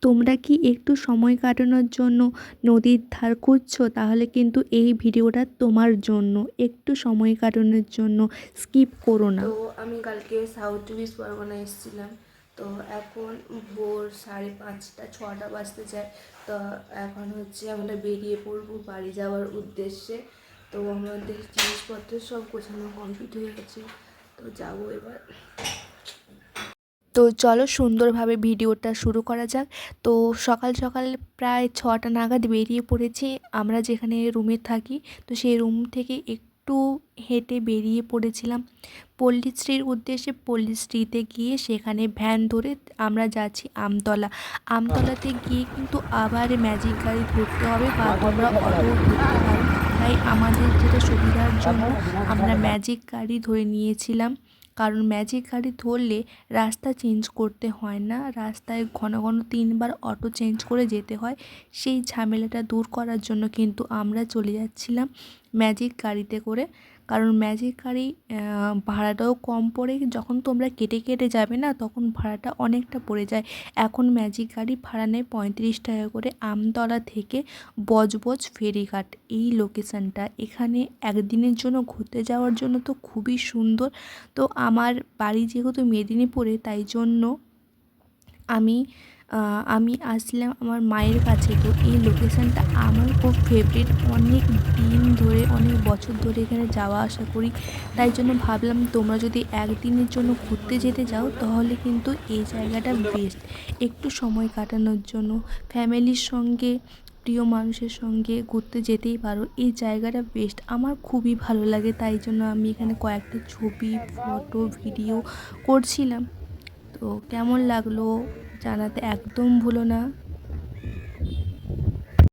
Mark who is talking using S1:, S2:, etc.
S1: তোমরা কি একটু সময় কাটানোর জন্য নদীর ধার খুঁজছো? তাহলে কিন্তু এই ভিডিওটা তোমার জন্য। একটু সময় কাটানোর জন্য স্কিপ করো না।
S2: তো আমি কালকে সাউথ 24 পরগনা এসেছিলাম। তো এখন ভোর 5:30 6টা বাজতে যায়। তো এখন হচ্ছে আমরা বেরিয়ে পড়বো বাড়ি যাওয়ার উদ্দেশ্যে। তো আমাদের জিনিসপত্র সব গোছানো কমপ্লিট হয়ে গেছে। তো যাবো এবার।
S1: তো চলো সুন্দরভাবে ভিডিওটা শুরু করা যাক। তো সকাল সকাল প্রায় 6টা নাগাদ বেরিয়ে পড়েছি আমরা যেখানে রুমে থাকি। তো সেই রুম থেকে একটু হেঁটে বেরিয়ে পড়েছিলাম পল্লীশ্রীর উদ্দেশ্যে। পল্লীশ্রীতে গিয়ে সেখানে ভ্যান ধরে আমরা যাচ্ছি আমতলা। আমতলাতে গিয়ে কিন্তু আবার ম্যাজিক গাড়ি ধরতে হবে বা তোমরা অটোও ধরতে পারো। তাই আমাদের যেটা সুবিধার জন্য আমরা ম্যাজিক গাড়ি ধরে নিয়েছিলাম, কারণ ম্যাজিক গাড়ি ধরলে রাস্তা চেঞ্জ করতে হয় না। রাস্তায় ঘন ঘন 3বার অটো চেঞ্জ করে যেতে হয়। সেই ঝামেলাটা দূর করার জন্য কিন্তু আমরা চলে যাচ্ছিলাম ম্যাজিক গাড়িতে করে। কারণ ম্যাজিক গাড়ি ভাড়াটাও কম পড়ে। যখন তোমরা কেটে কেটে যাবে না, তখন ভাড়াটা অনেকটা পড়ে যায়। এখন ম্যাজিক গাড়ি ভাড়া নেয় 35 টাকা করে আমতলা থেকে বজবজ ফেরিঘাট। এই লোকেশানটা এখানে একদিনের জন্য ঘুরতে যাওয়ার জন্য তো খুবই সুন্দর। তো আমার বাড়ি যেহেতু মেদিনীপুরে, তাই জন্য আমি আমি আসলাম আমার মায়ের কাছে। তো এই লোকেশানটা আমার খুব ফেভারিট। অনেক দিন ধরে, অনেক বছর ধরে এখানে যাওয়া আসা করি। তাই জন্য ভাবলাম তোমরা যদি একদিনের জন্য ঘুরতে যেতে যাও তাহলে কিন্তু এই জায়গাটা বেস্ট। একটু সময় কাটানোর জন্য ফ্যামিলির সঙ্গে, প্রিয় মানুষের সঙ্গে ঘুরতে যেতেই পারো। এই জায়গাটা বেস্ট, আমার খুবই ভালো লাগে। তাই জন্য আমি এখানে কয়েকটা ছবি, ফটো, ভিডিও করছিলাম। তো কেমন লাগলো জানাতে একদম ভুলো না।